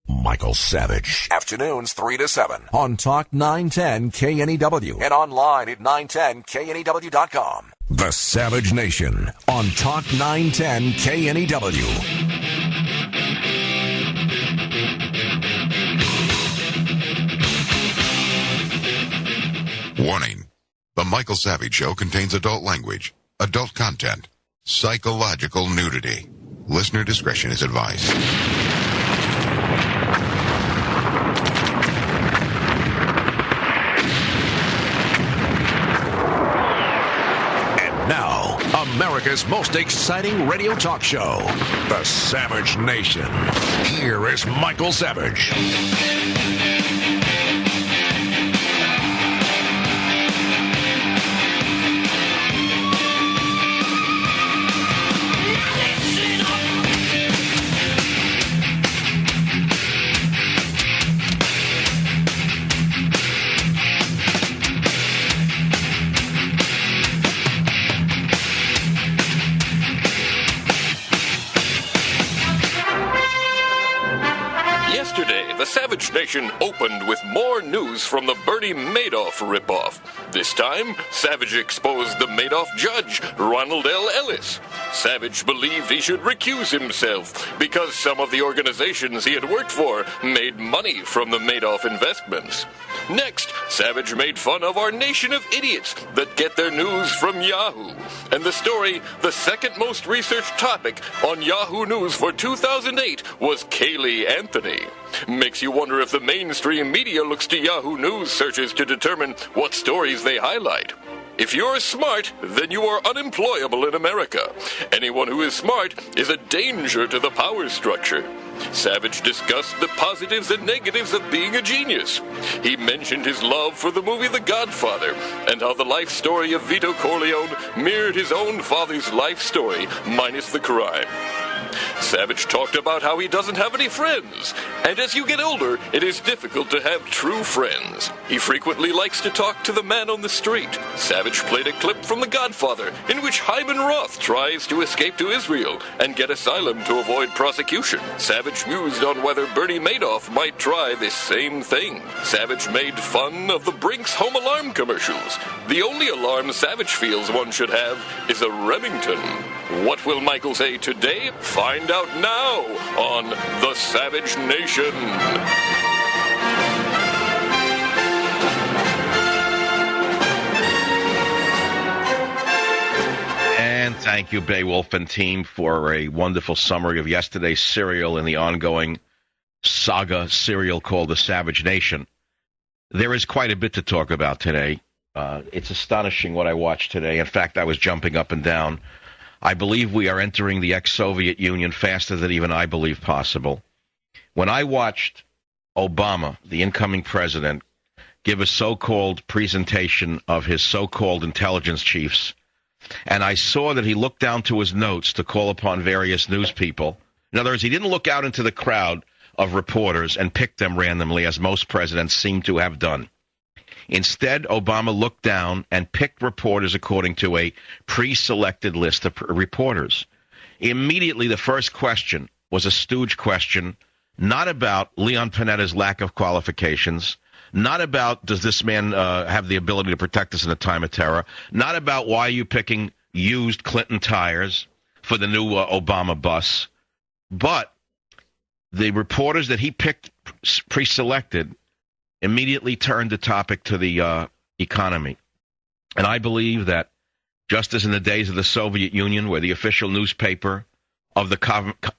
Michael Savage. Afternoons 3 to 7. On Talk 910 KNEW. And online at 910KNEW.com. The Savage Nation. On Talk 910 KNEW. Warning. The Michael Savage Show contains adult language, adult content, psychological nudity. Listener discretion is advised. And now, America's most exciting radio talk show, The Savage Nation. Here is Michael Savage. The Savage Nation opened with more news from the Bernie Madoff ripoff. This time, Savage exposed the Madoff judge, Ronald L. Ellis. Savage believed he should recuse himself because some of the organizations he had worked for made money from the Madoff investments. Next, Savage made fun of our nation of idiots that get their news from Yahoo. And the story, the second most researched topic on Yahoo News for 2008 was Kaylee Anthony. Makes you wonder if the mainstream media looks to Yahoo News searches to determine what stories they highlight. If you're smart, then you are unemployable in America. Anyone who is smart is a danger to the power structure. Savage discussed the positives and negatives of being a genius. He mentioned his love for the movie The Godfather and how the life story of Vito Corleone mirrored his own father's life story, minus the crime. Savage talked about how he doesn't have any friends, and as you get older, it is difficult to have true friends. He frequently likes to talk to the man on the street. Savage played a clip from The Godfather, in which Hyman Roth tries to escape to Israel and get asylum to avoid prosecution. Savage mused on whether Bernie Madoff might try this same thing. Savage made fun of the Brinks home alarm commercials. The only alarm Savage feels one should have is a Remington. What will Michael say today? Find out now on The Savage Nation. And thank you, Beowulf and team, for a wonderful summary of yesterday's serial and the ongoing saga serial called The Savage Nation. There is quite a bit to talk about today. It's astonishing what I watched today. In fact, I was jumping up and down. I believe we are entering the ex-Soviet Union faster than even I believe possible. When I watched Obama, the incoming president, give a so-called presentation of his so-called intelligence chiefs, and I saw that he looked down to his notes to call upon various news people. In other words, he didn't look out into the crowd of reporters and pick them randomly, as most presidents seem to have done. Instead, Obama looked down and picked reporters according to a pre-selected list of reporters. Immediately, the first question was a stooge question, not about Leon Panetta's lack of qualifications, not about does this man have the ability to protect us in a time of terror, not about why are you picking used Clinton tires for the new Obama bus, but the reporters that he picked pre-selected immediately turned the topic to the economy. And I believe that just as in the days of the Soviet Union, where the official newspaper of the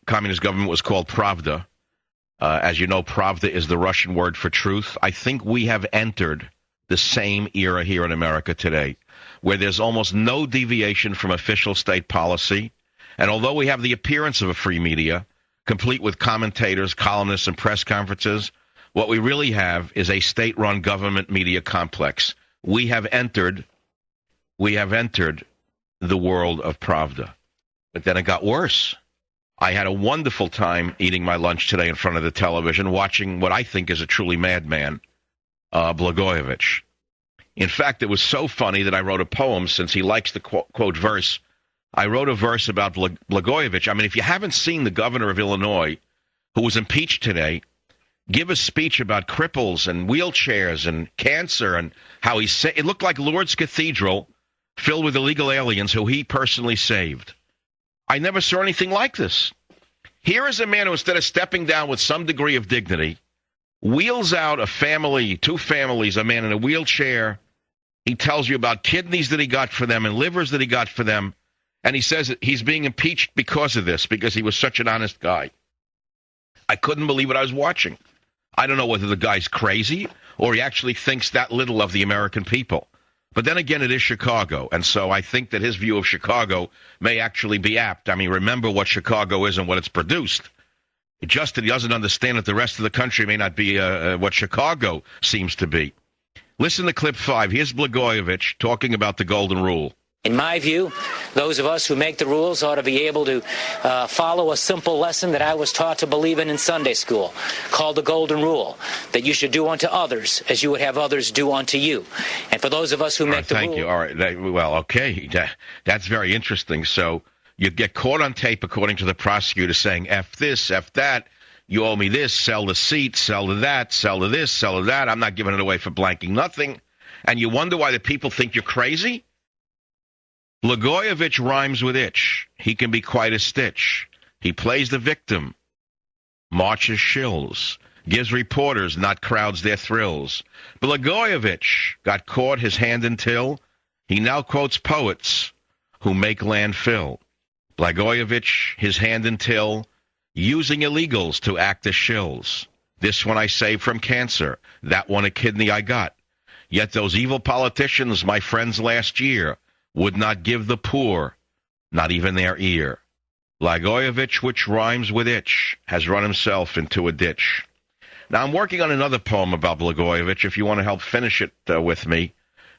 communist government was called Pravda, as you know, Pravda is the Russian word for truth, I think we have entered the same era here in America today, where there's almost no deviation from official state policy. And although we have the appearance of a free media, complete with commentators, columnists, and press conferences, what we really have is a state-run government media complex. We have entered the world of Pravda. But then it got worse. I had a wonderful time eating my lunch today in front of the television, watching what I think is a truly madman, Blagojevich. In fact, it was so funny that I wrote a poem, since he likes the quote verse. I wrote a verse about Blagojevich. I mean, if you haven't seen the governor of Illinois, who was impeached today, give a speech about cripples and wheelchairs and cancer and how it looked like Lourdes Cathedral filled with illegal aliens who he personally saved. I never saw anything like this. Here is a man who, instead of stepping down with some degree of dignity, wheels out a family, 2 families, a man in a wheelchair. He tells you about kidneys that he got for them and livers that he got for them. And he says that he's being impeached because of this, because he was such an honest guy. I couldn't believe what I was watching. I don't know whether the guy's crazy or he actually thinks that little of the American people. But then again, it is Chicago, and so I think that his view of Chicago may actually be apt. I mean, remember what Chicago is and what it's produced. Just that he doesn't understand that the rest of the country may not be what Chicago seems to be. Listen to clip 5. Here's Blagojevich talking about the Golden Rule. In my view, those of us who make the rules ought to be able to follow a simple lesson that I was taught to believe in Sunday school, called the Golden Rule, that you should do unto others as you would have others do unto you. And for those of us who make the rules... Thank you. All right. Well, okay. That's very interesting. So you get caught on tape, according to the prosecutor, saying, F this, F that, you owe me this, sell the seat, sell to that, sell to this, sell to that, I'm not giving it away for blanking nothing. And you wonder why the people think you're crazy? Blagojevich rhymes with itch. He can be quite a stitch. He plays the victim, marches shills, gives reporters, not crowds, their thrills. Blagojevich got caught his hand in till. He now quotes poets who make landfill. Blagojevich, his hand in till, using illegals to act as shills. This one I saved from cancer, that one a kidney I got. Yet those evil politicians, my friends last year, would not give the poor, not even their ear. Blagojevich, which rhymes with itch, has run himself into a ditch. Now, I'm working on another poem about Blagojevich, if you want to help finish it with me.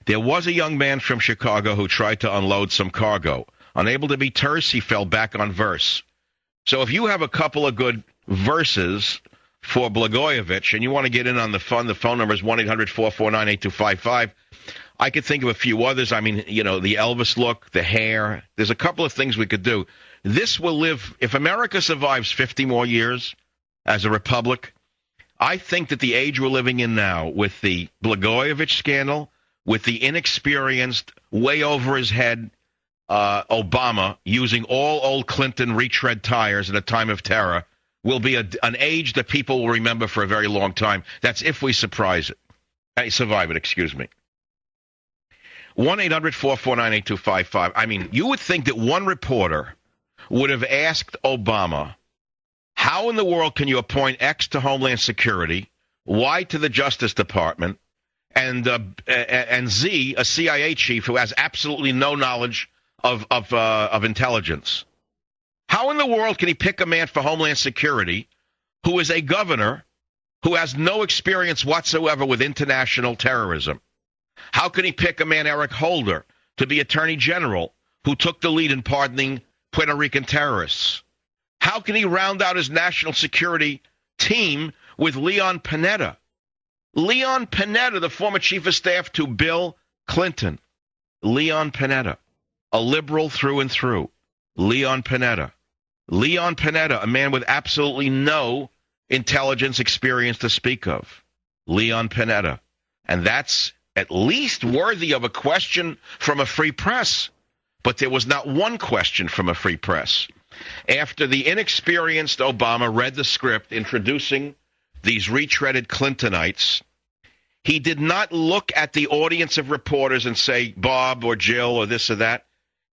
There was a young man from Chicago who tried to unload some cargo. Unable to be terse, he fell back on verse. So if you have a couple of good verses for Blagojevich and you want to get in on the fun, the phone number is 1-800-449-8255. I could think of a few others. I mean, you know, the Elvis look, the hair. There's a couple of things we could do. This will live, if America survives 50 more years as a republic, I think that the age we're living in now, with the Blagojevich scandal, with the inexperienced, way over his head Obama using all old Clinton retread tires in a time of terror, will be an age that people will remember for a very long time. That's if we survive it, excuse me. 1-800-449-8255. I mean, you would think that one reporter would have asked Obama, how in the world can you appoint X to Homeland Security, Y to the Justice Department, and Z, a CIA chief who has absolutely no knowledge of intelligence? How in the world can he pick a man for Homeland Security who is a governor who has no experience whatsoever with international terrorism? How can he pick a man, Eric Holder, to be Attorney General, who took the lead in pardoning Puerto Rican terrorists? How can he round out his national security team with Leon Panetta? Leon Panetta, the former chief of staff to Bill Clinton. Leon Panetta, a liberal through and through. Leon Panetta. Leon Panetta, a man with absolutely no intelligence experience to speak of. Leon Panetta. And that's at least worthy of a question from a free press. But there was not one question from a free press. After the inexperienced Obama read the script introducing these retreaded Clintonites, he did not look at the audience of reporters and say, Bob or Jill or this or that.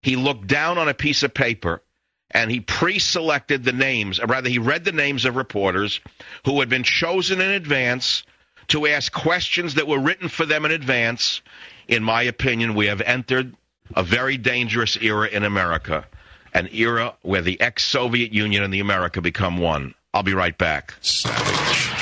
He looked down on a piece of paper and he pre-selected the names, or rather he read the names of reporters who had been chosen in advance to ask questions that were written for them in advance. In my opinion, we have entered a very dangerous era in America, an era where the ex-Soviet Union and the America become one. I'll be right back. Savage.